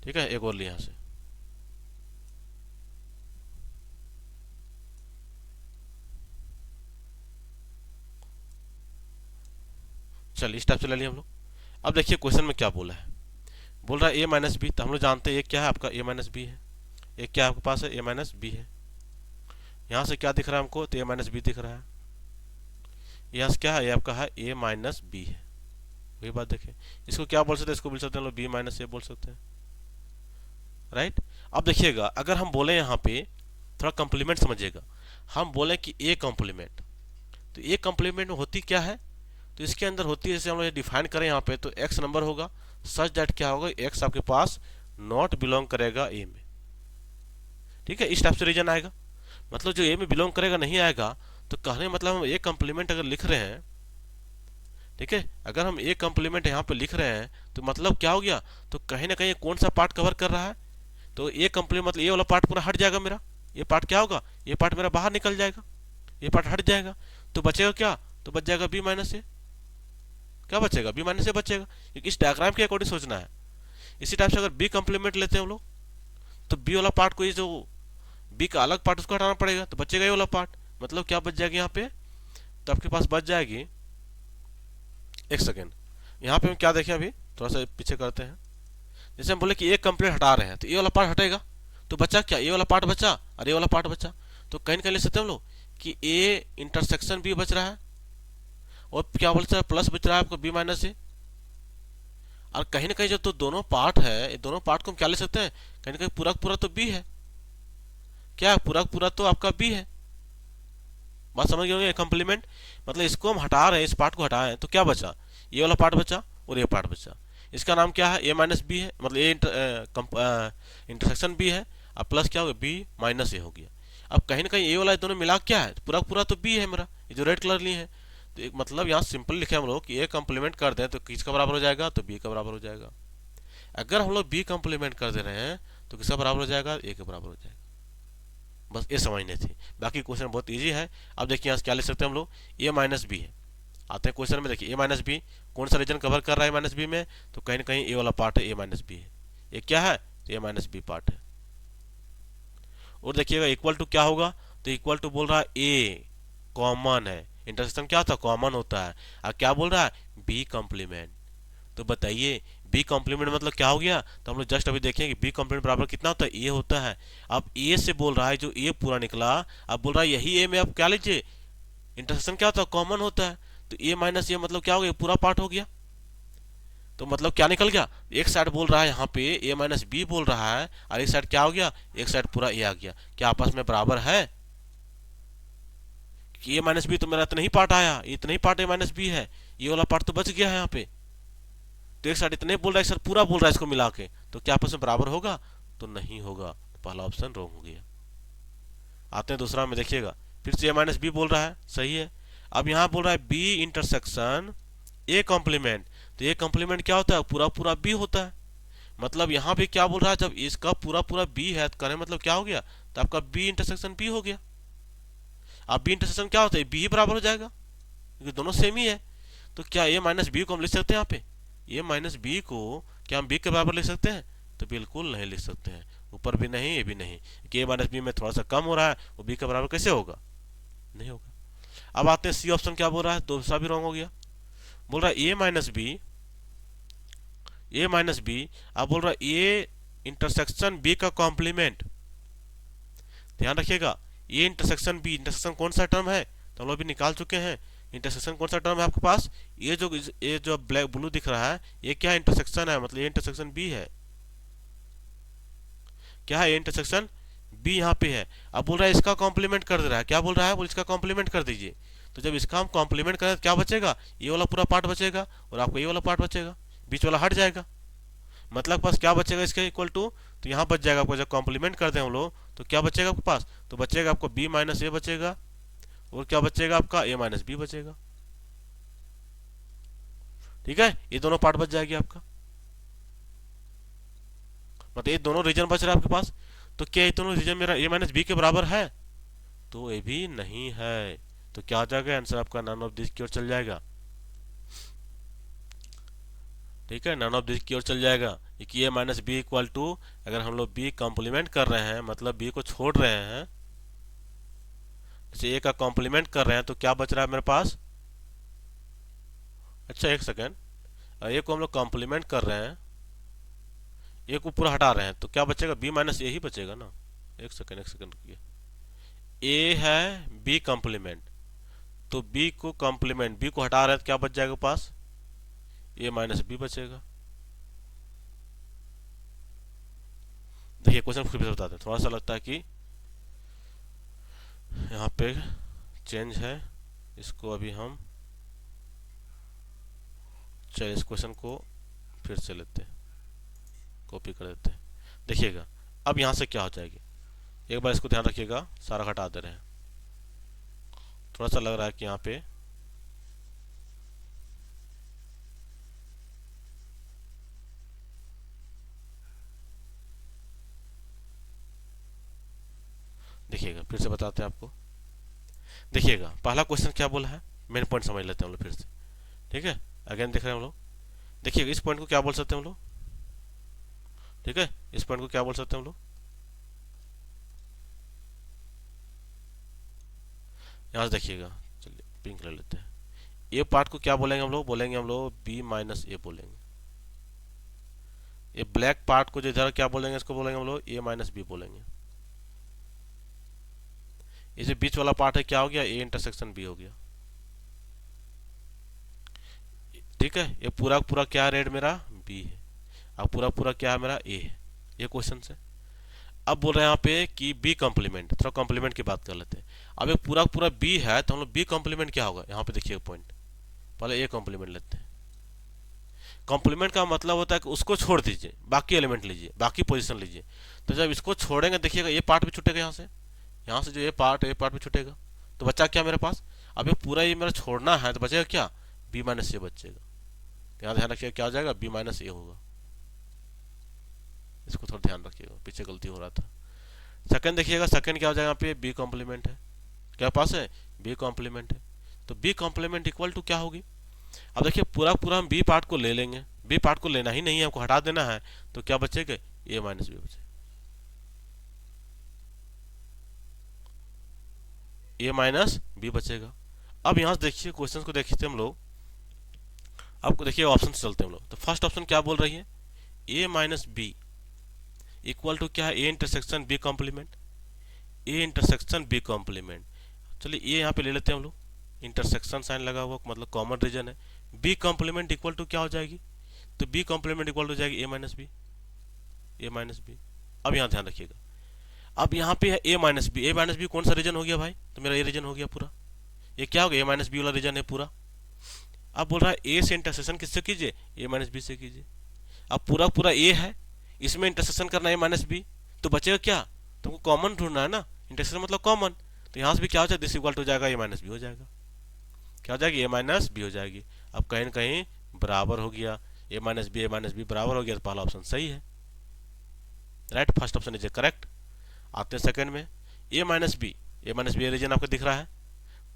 ठीक है, एक और लिए यहाँ से। चलिए इस टाइप से ले लिए हम लोग। अब देखिए क्वेश्चन में क्या बोला है, बोल रहा है ए माइनस बी, तो हम लोग जानते हैं ये क्या है आपका, ए माइनस बी है। एक क्या आपके पास है, ए माइनस बी है। यहाँ से क्या दिख रहा है हमको, तो ए माइनस बी दिख रहा है। यहाँ से क्या है, ये आपका है ए माइनस बी है। वही बात देखें, इसको क्या बोल सकते हैं, इसको बोल सकते हैं लोग बी माइनस ए बोल सकते हैं, राइट। अब देखिएगा, अगर हम बोले यहाँ पे थोड़ा कॉम्प्लीमेंट समझिएगा, हम बोले कि ए कॉम्प्लीमेंट, तो ए कॉम्प्लीमेंट में होती क्या है, तो इसके अंदर होती है, जैसे हम लोग डिफाइन करें यहाँ पे, तो एक्स नंबर होगा सच दैट क्या होगा, एक्स आपके पास नॉट बिलोंग करेगा ए में। ठीक है, इस टाइप से रीजन आएगा, मतलब जो ए में बिलोंग करेगा नहीं आएगा। तो कहने मतलब हम ए कॉम्प्लीमेंट अगर लिख रहे हैं, ठीक है, अगर हम ए कॉम्प्लीमेंट यहाँ पे लिख रहे हैं तो मतलब क्या हो गया, तो कहीं ना कहीं कौन सा पार्ट कवर कर रहा है, तो ए कॉम्प्लीमेंट मतलब ये वाला पार्ट पूरा हट जाएगा मेरा, ये पार्ट क्या होगा, ये पार्ट मेरा बाहर निकल जाएगा, ये पार्ट हट जाएगा, तो बचेगा क्या, तो बच जाएगा बी माइनस ए। क्या बचेगा, बी माइनस ए बचेगा, क्योंकि इस डायग्राम के अकॉर्डिंग सोचना है। इसी टाइप से अगर बी कॉम्प्लीमेंट लेते हैं हम लोग, तो बी वाला पार्ट को, ये जो बी का अलग पार्ट उसको हटाना पड़ेगा, तो बचेगा ये वाला पार्ट, मतलब क्या बच जाएगी यहाँ पे, तो आपके पास बच जाएगी, एक सेकेंड, यहाँ पे हम क्या देखें, अभी थोड़ा सा पीछे करते हैं। जैसे हम बोले कि एक कंप्लीट हटा रहे हैं, तो ये वाला पार्ट हटेगा, तो बचा क्या, ये वाला पार्ट बचा और ये वाला पार्ट बचा, तो कहीं ना कहीं ले सकते हैं हम लोग कि ए इंटरसेक्शन बी बच रहा है, और क्या बोलते हैं प्लस बच रहा है आपको बी माइनस ए। और कहीं ना कहीं जो तो दोनों पार्ट है, दोनों पार्ट को हम क्या ले सकते हैं, कहीं ना कहीं पूरा पूरा तो बी है, क्या पूरा पूरा तो आपका बी है। बात समझ गए होंगे, कॉम्प्लीमेंट मतलब इसको हम हटा रहे हैं, इस पार्ट को हटाए हैं, तो क्या बचा, ये वाला पार्ट बचा और ये पार्ट बचा। इसका नाम क्या है, ए माइनस बी है, मतलब ए इंटरसेक्शन बी है, अब प्लस क्या हो गया, बी माइनस ए हो गया। अब कहीं ना कहीं ए वाला दोनों मिला क्या है, पूरा पूरा तो बी है मेरा, ये जो रेड कलर लिए है। तो एक मतलब यहाँ सिंपल लिखे हम लोग कि ए कॉम्प्लीमेंट कर दें तो किसका बराबर हो जाएगा, तो बी का बराबर हो जाएगा। अगर हम लोग बी कॉम्प्लीमेंट कर दे रहे हैं तो किसका बराबर हो जाएगा, ए के बराबर हो जाएगा। बस ये समझनी थी, बाकी क्वेश्चन बहुत इजी है। अब देखिए यहाँ क्या लिख सकते हैं हम लोग, ए माइनस बी है। आते हैं क्वेश्चन में, देखिए ए माइनस बी कौन सा रीजन कवर कर रहा है ए माइनस बी में, तो कहीं ना कहीं ए वाला पार्ट है, ए माइनस बी है, ये क्या है, तो ए माइनस बी पार्ट है। और देखिएगा इक्वल टू क्या होगा, तो इक्वल टू बोल रहा है ए कॉमन है, इंटरसेक्शन क्या होता है, कॉमन होता है, और क्या बोल रहा है बी कॉम्प्लीमेंट। तो बताइए बी कॉम्प्लीमेंट मतलब क्या हो गया, तो हम लोग जस्ट अभी देखें कि बी कॉम्प्लीमेंट बराबर कितना होता है, ए होता है। अब ए से बोल रहा है, जो ए पूरा निकला, अब बोल रहा है यही ए में आप क्या लीजिए, इंटरसेक्शन क्या होता है, कॉमन होता है, तो ए माइनस ए मतलब क्या हो गया, पूरा पार्ट हो गया। तो मतलब क्या निकल गया, एक साइड बोल रहा है यहाँ पे ए माइनस बी बोल रहा है, और एक साइड क्या हो गया, एक साइड पूरा ए आ गया। क्या आपस में बराबर है, कि ए माइनस बी तो मेरा इतना ही पार्ट आया, इतना ही पार्ट ए माइनस बी है, ये वाला पार्ट तो बच गया है यहाँ पे। तो एक साइड इतने बोल रहा है, एक साइड पूरा बोल रहा है इसको मिला के, तो क्या आपस में बराबर होगा, तो नहीं होगा, तो पहला ऑप्शन रॉन्ग हो गया। आते हैं दूसरा में, देखिएगा फिर से ए माइनस बी बोल रहा है, सही है। अब यहाँ बोल रहा है बी इंटरसेक्शन ए कॉम्प्लीमेंट, तो ए कॉम्प्लीमेंट क्या होता है, पूरा पूरा बी होता है। मतलब यहाँ भी क्या बोल रहा है, जब इसका पूरा पूरा बी है तो कहने मतलब क्या हो गया, तो आपका बी इंटरसेक्शन बी हो गया। अब बी इंटरसेक्शन क्या होता है, बी ही बराबर हो जाएगा, क्योंकि दोनों सेम ही है। तो क्या ए माइनस बी को हम लिख सकते हैं यहाँ पे, ए माइनस बी को क्या हम बी के बराबर लिख सकते हैं, तो बिल्कुल नहीं लिख सकते हैं, ऊपर भी नहीं ये भी नहीं, कि ए माइनस बी में थोड़ा सा कम हो रहा है, वो बी के बराबर कैसे होगा, नहीं होगा। अब आते हैं सी ऑप्शन, क्या बोल रहा है, दूसरा भी रॉन्ग हो गया। बोल रहा है A minus B, A minus B, अब बोल रहा है ए इंटरसेक्शन बी का कॉम्प्लीमेंट। ध्यान रखिएगा, ए इंटरसेक्शन बी, इंटरसेक्शन कौन सा टर्म है, तो हम लोग भी निकाल चुके हैं। इंटरसेक्शन कौन सा टर्म है आपके पास, ये जो ब्लैक ब्लू दिख रहा है, ये क्या इंटरसेक्शन है, मतलब ये इंटरसेक्शन बी है, क्या है, ये इंटरसेक्शन बी यहाँ पे है। अब बोल रहा है इसका कॉम्प्लीमेंट कर दे रहा है, क्या बोल रहा है, बोल इसका कॉम्प्लीमेंट कर दीजिए। तो जब इसका हम कॉम्प्लीमेंट करें तो क्या बचेगा, ये वाला पूरा पार्ट बचेगा, और आपको ये वाला पार्ट बचेगा, बीच वाला हट जाएगा। मतलब पास क्या बचेगा इसके इक्वल टू, तो यहाँ बच जाएगा आपको, जब कॉम्प्लीमेंट करते हैं हम लोग तो क्या बचेगा आपके पास, तो बचेगा आपको बी माइनस ए बचेगा, और क्या बचेगा आपका ए माइनस बी बचेगा। ठीक है, ये दोनों पार्ट बच जाएगी आपका, मतलब ये दोनों रीजन बच रहा है आपके पास। तो क्या ये दोनों रीजन मेरा ए माइनस बी के बराबर है, तो ये भी नहीं है। तो क्या आ जाएगा आंसर आपका, नन ऑफ दिस की ओर चल जाएगा। ठीक है, नन ऑफ दिस की ओर चल जाएगा, कि ए माइनस बी इक्वल टू, अगर हम लोग बी कॉम्प्लीमेंट कर रहे हैं, मतलब बी को छोड़ रहे हैं, जैसे ए का कॉम्प्लीमेंट कर रहे हैं, तो क्या बच रहा है मेरे पास, अच्छा एक सेकेंड, ए को हम लोग कॉम्प्लीमेंट कर रहे हैं, ए को पूरा हटा रहे हैं, तो क्या बचेगा, बी माइनस ए ही बचेगा ना। एक सेकेंड रुकिए, ए है बी कॉम्प्लीमेंट, तो बी को कॉम्प्लीमेंट, बी को हटा रहे हैं तो क्या बच जाएगा पास, ए माइनस बी बचेगा। देखिए क्वेश्चन फिर से बताते हैं, थोड़ा सा लगता है कि यहाँ पे चेंज है, इसको अभी हम, चलिए इस क्वेश्चन को फिर से लेते हैं, कॉपी कर देते हैं। देखिएगा अब यहाँ से क्या हो जाएगी, एक बार इसको ध्यान रखिएगा, सारा हटा दे रहे हैं, थोड़ा सा लग रहा है कि यहाँ पे देखिएगा, फिर से बताते हैं आपको। देखिएगा पहला क्वेश्चन क्या बोला है, मेन पॉइंट समझ लेते हैं हम लोग फिर से, ठीक है। अगेन देख रहे हैं हम लोग, देखिएगा इस पॉइंट को क्या बोल सकते हैं हम लोग, ठीक है, इस पॉइंट को क्या बोल सकते हैं हम लोग, यहाँ से देखिएगा, चलिए पिंक ले लेते हैं। ए पार्ट को क्या बोलेंगे हम लोग, बोलेंगे हम लोग बी माइनस ए बोलेंगे। ये ब्लैक पार्ट को जो इधर क्या बोलेंगे, इसको बोलेंगे हम लोग ए माइनस बी बोलेंगे। ये जो बीच वाला पार्ट है क्या हो गया, ए इंटरसेक्शन बी हो गया, ठीक है। ये पूरा पूरा क्या रेड मेरा बी है, अब पूरा पूरा क्या है मेरा ए है, ये क्वेश्चन से। अब बोल रहे हैं यहाँ पे कि बी कॉम्प्लीमेंट, थोड़ा कॉम्प्लीमेंट की बात कर लेते हैं। अब ये पूरा पूरा बी है तो हम लोग बी कॉम्प्लीमेंट क्या होगा, यहाँ पे देखिए पॉइंट, पहले ए कॉम्प्लीमेंट लेते हैं। कॉम्प्लीमेंट का मतलब होता है कि उसको छोड़ दीजिए, बाकी एलिमेंट लीजिए, बाकी पोजीशन लीजिए। तो जब इसको छोड़ेंगे देखिएगा ये पार्ट भी छूटेगा, यहाँ से जो ये पार्ट भी छूटेगा, तो बच्चा क्या मेरे पास, अब ये पूरा ये मेरा छोड़ना है तो बचेगा क्या, बी माइनस ए बचेगा। यहाँ ध्यान रखिएगा क्या हो जाएगा, बी माइनस ए होगा, इसको थोड़ा ध्यान रखिएगा, पीछे गलती हो रहा था। सेकंड देखिएगा, सेकंड क्या हो जाएगा, यहाँ पे बी कॉम्प्लीमेंट है, क्या पास है बी कॉम्प्लीमेंट है, तो बी कॉम्प्लीमेंट इक्वल टू क्या होगी। अब देखिए पूरा पूरा हम बी पार्ट को ले लेंगे, बी पार्ट को लेना ही नहीं है, हमको हटा देना है, तो क्या बचेगा, ए माइनस बी बचेगा, ए माइनस बी बचेगा। अब यहाँ से देखिए क्वेश्चन को देखते हम लोग, आपको देखिए ऑप्शन से चलते हैं हम लोग। तो फर्स्ट ऑप्शन क्या बोल रही है, A minus B equal to क्या है, A intersection B complement, A intersection B complement. चलिए ये यहाँ पे ले लेते हैं हम लोग, इंटरसेक्शन साइन लगा हुआ मतलब कॉमन रीजन है। बी कॉम्प्लीमेंट इक्वल टू क्या हो जाएगी, तो बी कॉम्प्लीमेंट इक्वल टू हो जाएगी ए माइनस बी, ए माइनस बी। अब यहाँ ध्यान रखिएगा, अब यहाँ पे है A minus B, A minus B कौन सा रीजन हो गया भाई, तो मेरा ए रीजन हो गया पूरा, ये क्या हो गया, ए माइनस बी वाला रीजन है पूरा। अब बोल रहा है ए से इंटरसेक्शन किससे कीजिए, ए माइनस बी से कीजिए। अब पूरा पूरा ए है, इसमें इंटरसेक्शन करना है ए माइनस बी, तो बचेगा क्या, तुमको कॉमन ढूंढना है ना, इंटरसेक्शन मतलब कॉमन, तो यहाँ से भी क्या हो जाएगा, दिस इक्वल टू हो जाएगा ए माइनस बी हो जाएगा, क्या हो जाएगी, ए माइनस बी हो जाएगी। अब कहीं ना कहीं बराबर हो गया, ए माइनस बी बराबर हो गया, तो पहला ऑप्शन सही है, right, first option is A correct. आते हैं सेकंड में, ए माइनस बी रीजन आपको दिख रहा है,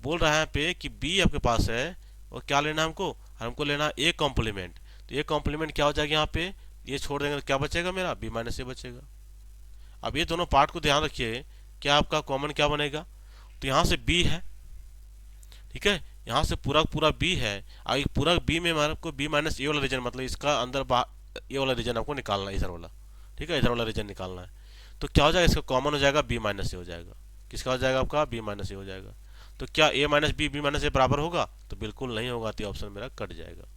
बोल रहा है पे कि बी आपके पास है और क्या लेना है हमको, हमको लेना है ए कॉम्प्लीमेंट, तो ए कॉम्प्लीमेंट क्या हो जाएगा, यहाँ पे ये छोड़ देंगे तो क्या बचेगा मेरा, बी माइनस ए बचेगा। अब ये दोनों पार्ट को ध्यान रखिए, क्या आपका कॉमन क्या बनेगा, तो यहाँ से बी है, ठीक है, यहाँ से पूरा पूरा बी है, और ये पूरा बी में आपको बी माइनस ए वाला रीजन, मतलब इसका अंदर ये वाला रीजन आपको निकालना है, इधर वाला, ठीक है, इधर वाला रीजन निकालना है। तो क्या हो जाएगा, इसका कॉमन हो जाएगा बी माइनस ए हो जाएगा, किसका हो जाएगा आपका, बी माइनस ए हो जाएगा। तो क्या ए माइनस बी बी माइनस ए बराबर होगा, तो बिल्कुल नहीं होगा, तो ऑप्शन मेरा कट जाएगा,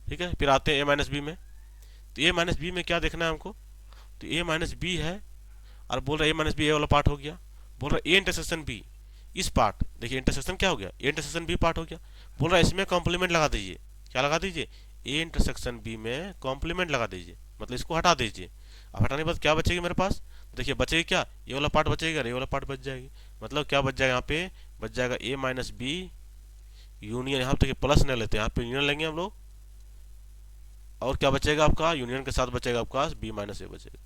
ठीक है। फिर आते हैं ए माइनस बी में, तो ए माइनस बी में क्या देखना है हमको, तो ए माइनस बी है, और बोल रहा है ए माइनस बी ए वाला पार्ट हो गया, बोल रहा है ए इंटरसेक्शन बी, इस पार्ट देखिए इंटरसेक्शन क्या हो गया, ए इंटरसेक्शन बी पार्ट हो गया, बोल रहा है इसमें कॉम्प्लीमेंट लगा दीजिए, क्या लगा दीजिए, ए इंटरसेक्शन बी में कॉम्प्लीमेंट लगा दीजिए, मतलब इसको हटा दीजिए। अब हटाने के बाद क्या बचेगी मेरे पास, देखिए बचेगी क्या, ये वाला पार्ट बचेगा, ये वाला पार्ट बच जाएगी, मतलब क्या बच जाएगा, यहाँ पे बच जाएगा ए माइनस बी यूनियन, यहाँ पे प्लस नहीं लेते, यहाँ पे यूनियन लेंगे हम लोग, और क्या बचेगा आपका, यूनियन के साथ बचेगा आपका बी माइनस ए बचेगा।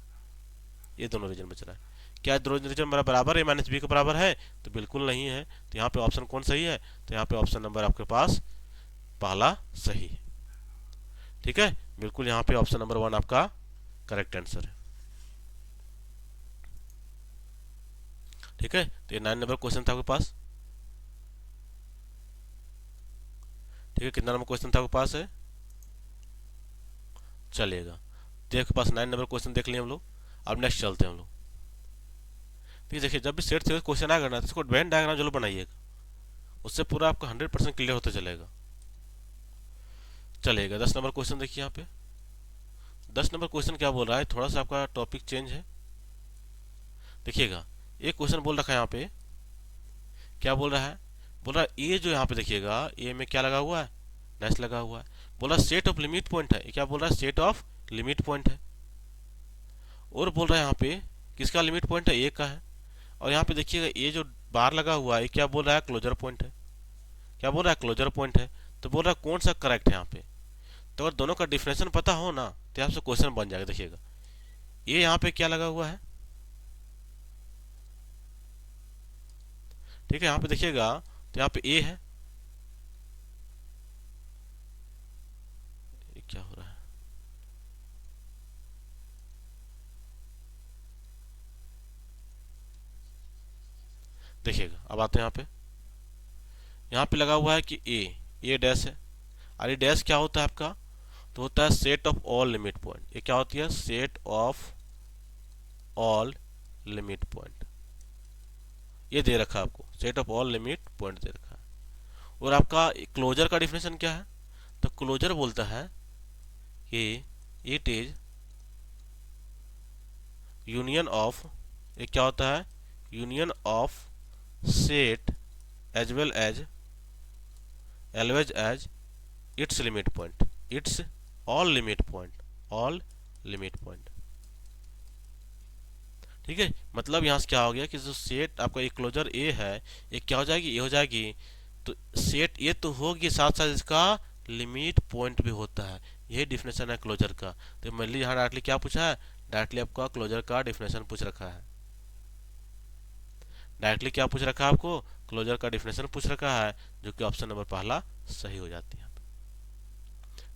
ये दोनों रीजन बच रहा है, क्या दोनों रीजन मेरा बराबर है, ए माइनस बी के बराबर है, तो बिल्कुल नहीं है, तो यहाँ पे ऑप्शन कौन सही है, तो यहाँ पे ऑप्शन नंबर आपके पास पहला सही है, ठीक है, बिल्कुल यहाँ पे ऑप्शन नंबर 1 आपका करेक्ट आंसर है, ठीक है। तो ये 9 नंबर क्वेश्चन था आपके पास, ठीक है, कितना नंबर क्वेश्चन था आपके पास है, चलिएगा, तो आपके पास 9 नंबर क्वेश्चन देख लिए हम लोग। अब नेक्स्ट चलते हैं हम लोग, तो देखिए जब भी सेट थ्योरी क्वेश्चन आएगा ना तो इसको वेन डायग्राम जरूर बनाइएगा, उससे पूरा आपका 100% क्लियर होता चलेगा। चलेगा 10 नंबर क्वेश्चन देखिए यहाँ पे। 10 नंबर क्वेश्चन क्या बोल रहा है, थोड़ा सा आपका टॉपिक चेंज है। देखिएगा एक क्वेश्चन बोल रखा है यहाँ पे, क्या बोल रहा है, बोल रहा है ए जो यहाँ पे देखिएगा ए में क्या लगा हुआ है, डैश लगा हुआ है। बोल रहा है सेट ऑफ लिमिट पॉइंट है, ये क्या बोल रहा है, सेट ऑफ लिमिट पॉइंट है। और बोल रहा है यहाँ पे किसका लिमिट पॉइंट है, ए का है। और यहाँ पे देखिएगा ये जो बार लगा हुआ है ये क्या बोल रहा है, क्लोजर पॉइंट है। क्या बोल रहा है, क्लोजर पॉइंट है। तो बोल रहा है कौन सा करेक्ट है यहाँ पे। तो अगर दोनों का डिफिनेशन पता हो ना तो आपसे क्वेश्चन बन जाएगा। देखिएगा ये यहाँ पे क्या लगा हुआ है, ठीक है। यहाँ पे देखिएगा तो यहाँ पे ए है, ये क्या हो रहा है, देखिएगा अब आते हैं यहाँ पे। यहाँ पे लगा हुआ है कि ए डैश है। और ये डैश क्या होता है आपका, तो होता है set of all limit point. ये क्या होती है, set of all limit point. ये दे रखा है आपको, set of all limit point दे रखा है। और आपका क्लोजर का डिफिनेशन क्या है, तो क्लोजर बोलता है कि इट इज यूनियन ऑफ, ये क्या होता है, union of set as well as its limit point, its all limit point, all limit point. ठीक है, मतलब यहाँ से क्या हो गया कि जो सेट आपका एक क्लोजर ए है ये क्या हो जाएगी, ये हो जाएगी। तो सेट ये तो होगी, साथ साथ इसका लिमिट पॉइंट भी होता है। यही डिफिनेशन है क्लोजर का। तो मेनली यहाँ डायरेक्टली क्या पूछा है, डायरेक्टली आपका क्लोजर का डिफिनेशन पूछ रखा है। डायरेक्टली क्या पूछ रखा है आपको, क्लोजर का डिफिनेशन पूछ रखा है, जो कि ऑप्शन नंबर पहला सही हो जाती है।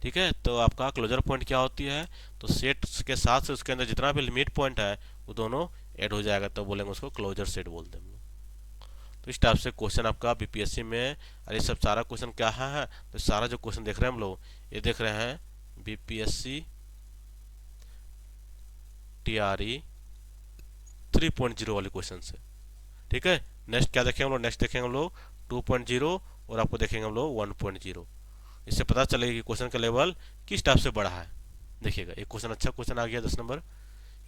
ठीक है, तो आपका क्लोजर पॉइंट क्या होती है, तो सेट के साथ से उसके अंदर जितना भी लिमिट पॉइंट है वो दोनों ऐड हो जाएगा, तो बोलेंगे उसको क्लोजर सेट बोलते हैं हम लोग। तो इस टाइप से क्वेश्चन आपका बीपीएससी में, अरे सब सारा क्वेश्चन क्या है, तो सारा जो क्वेश्चन देख रहे हैं हम लोग, ये देख रहे हैं बीपीएससी टीआरई 3.0 वाले क्वेश्चन से। ठीक है, नेक्स्ट क्या देखेंगे हम लोग, नेक्स्ट देखेंगे हम लोग 2.0 और आपको देखेंगे हम लोग 1.0। इससे पता चलेगा कि क्वेश्चन का लेवल किस टाइप से बढ़ा है। देखिएगा एक क्वेश्चन अच्छा क्वेश्चन आ गया 10 नंबर,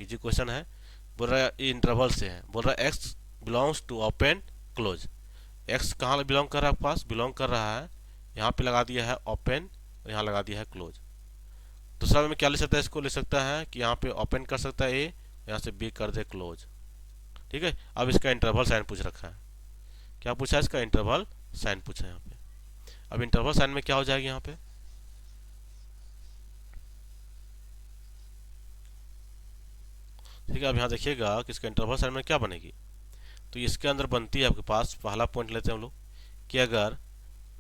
इजी क्वेश्चन है। बोल रहा है ये इंटरवल से है, बोल रहा है x belongs to open close. X कहाँ बिलोंग कर रहा है, आपके पास बिलोंग कर रहा है, यहाँ पे लगा दिया है ओपन और यहाँ लगा दिया है क्लोज। दूसरा में क्या ले सकता है, इसको ले सकता है कि यहाँ पे ओपन कर सकता है ए, यहाँ से बी कर दे क्लोज। ठीक है, अब इसका इंटरवल साइन पूछ रखा है, क्या पूछा है, इसका इंटरवल साइन पूछा है यहाँ पे। अब इंटरवल साइन में क्या हो जाएगी यहाँ पे, ठीक है। अब यहाँ देखिएगा कि इसका इंटरवल साइन में क्या बनेगी, तो इसके अंदर बनती है आपके पास, पहला पॉइंट लेते हैं हम लोग कि अगर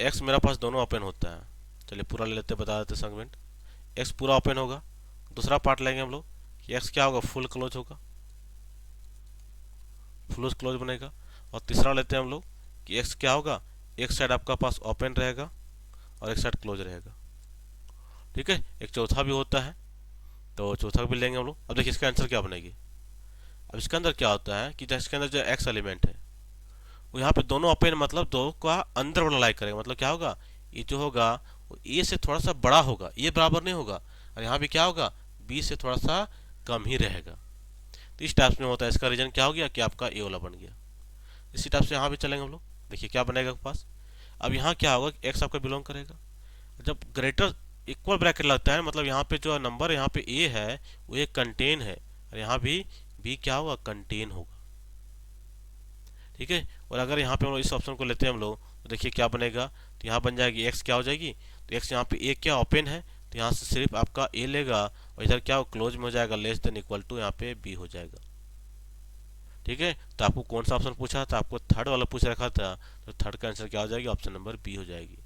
x मेरा पास दोनों ओपन होता है, चलिए पूरा ले लेते हैं, बता देते सेगमेंट। x पूरा ओपन होगा, दूसरा पार्ट लेंगे हम लोग कि x क्या होगा, फुल क्लोज होगा, फुल क्लोज बनेगा। और तीसरा लेते हैं हम लोग कि x क्या होगा, एक साइड आपका पास ओपन रहेगा और एक साइड क्लोज रहेगा। ठीक है, एक चौथा भी होता है, तो चौथा भी लेंगे हम लोग। अब देखिए इसका आंसर क्या बनेगी। अब इसके अंदर क्या होता है कि इसके अंदर जो x एलिमेंट है वो यहाँ पे दोनों ओपन, मतलब दो का अंदर वाला लाइक करेगा, मतलब क्या होगा, ये जो होगा वो ए से थोड़ा सा बड़ा होगा, ये बराबर नहीं होगा। और यहाँ भी क्या होगा, बी से थोड़ा सा कम ही रहेगा। तो इस टाइप में होता है, इसका रीजन क्या हो गया कि आपका ए वाला बन गया। इसी टाइप से यहाँ भी चलेंगे हम लोग, देखिए क्या बनेगा आपके पास। अब यहाँ क्या होगा, एक्स आपका बिलोंग करेगा, जब ग्रेटर इक्वल ब्रैकेट लगता है, मतलब यहाँ पे जो नंबर यहाँ पे ए है वो एक कंटेन है, और यहाँ भी बी क्या होगा, कंटेन होगा। ठीक है, और अगर यहाँ पे हम लोग इस ऑप्शन को लेते हैं हम लोग, तो देखिए क्या बनेगा, तो यहाँ बन जाएगी एक्स क्या हो जाएगी, तो एक्स यहाँ पे ए क्या ओपन है, तो यहाँ से सिर्फ आपका ए लेगा, और इधर क्या हो, क्लोज में हो जाएगा, लेस देन इक्वल टू यहाँ पे बी हो जाएगा। ठीक है, तो आपको कौन सा ऑप्शन पूछा था, आपको थर्ड वाला पूछ रखा था, तो थर्ड का आंसर क्या हो जाएगी, ऑप्शन नंबर बी हो जाएगी।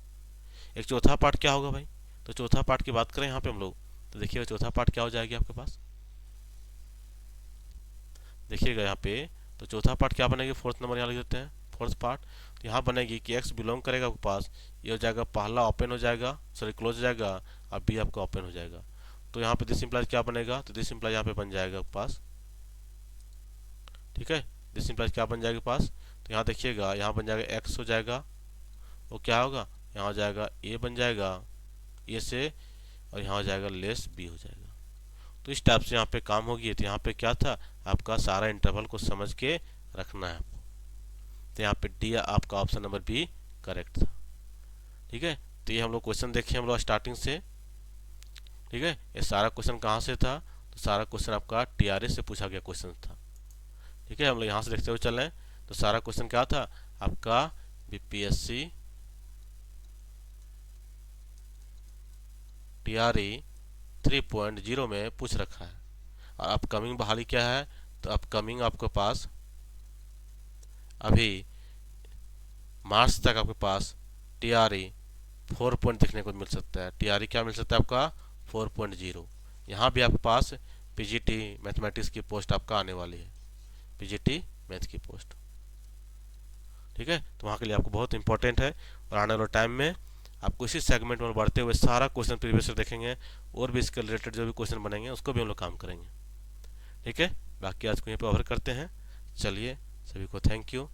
एक चौथा पार्ट क्या होगा भाई, तो चौथा पार्ट की बात करें यहाँ पे हम लोग, तो देखिएगा चौथा पार्ट क्या हो जाएगी आपके पास, देखिएगा यहाँ पे। तो चौथा पार्ट क्या बनेगी, फोर्थ नंबर यहाँ लिख देते हैं, फोर्थ पार्ट। तो यहाँ बनेगी कि एक्स बिलोंग करेगा आपके पास, ये हो जाएगा पहला ओपन हो जाएगा, सॉरी क्लोज हो जाएगा, और बी आपका ओपन हो जाएगा। तो यहाँ पे दिस इम्प्लाइज क्या बनेगा, तो दिस इम्प्लाइज यहाँ पे बन जाएगा आपके पास। ठीक है, दिस इंप्लाइज क्या बन जाएगा पास, तो यहाँ देखिएगा यहाँ बन जाएगा एक्स हो जाएगा, वो क्या होगा यहाँ हो जाएगा ए बन जाएगा ए से, और यहाँ हो जाएगा लेस बी हो जाएगा। तो इस टाइप से यहाँ पे काम होगी। तो यहाँ पे क्या था, आपका सारा इंटरवल को समझ के रखना है आपको। तो यहाँ पे डी आपका ऑप्शन नंबर बी करेक्ट था। ठीक है, तो ये हम लोग क्वेश्चन देखे हम लोग स्टार्टिंग से। ठीक है, ये सारा क्वेश्चन कहाँ से था, तो सारा क्वेश्चन आपका टीआरए से पूछा गया क्वेश्चन था। ठीक है, हम लोग यहाँ से देखते हुए चल रहे हैं। तो सारा क्वेश्चन क्या था आपका, बीपीएससी टीआरए 3.0 में पूछ रखा है। और अपकमिंग बहाली क्या है, तो अपकमिंग आपके पास अभी मार्च तक आपके पास टीआरई 4 पॉइंट देखने को मिल सकता है। टीआरई क्या मिल सकता है आपका 4.0। यहाँ भी आपके पास पीजीटी मैथमेटिक्स की पोस्ट आपका आने वाली है, पीजीटी मैथ की पोस्ट। ठीक है, तो वहाँ के लिए आपको बहुत इंपॉर्टेंट है। और आने वाले टाइम में आपको इसी सेगमेंट में बढ़ते हुए सारा क्वेश्चन प्रीवियस देखेंगे, और भी इसके रिलेटेड जो भी क्वेश्चन बनेंगे उसको भी हम लोग काम करेंगे। ठीक है, बाकी आज को यहीं पर ओवर करते हैं। चलिए, सभी को थैंक यू।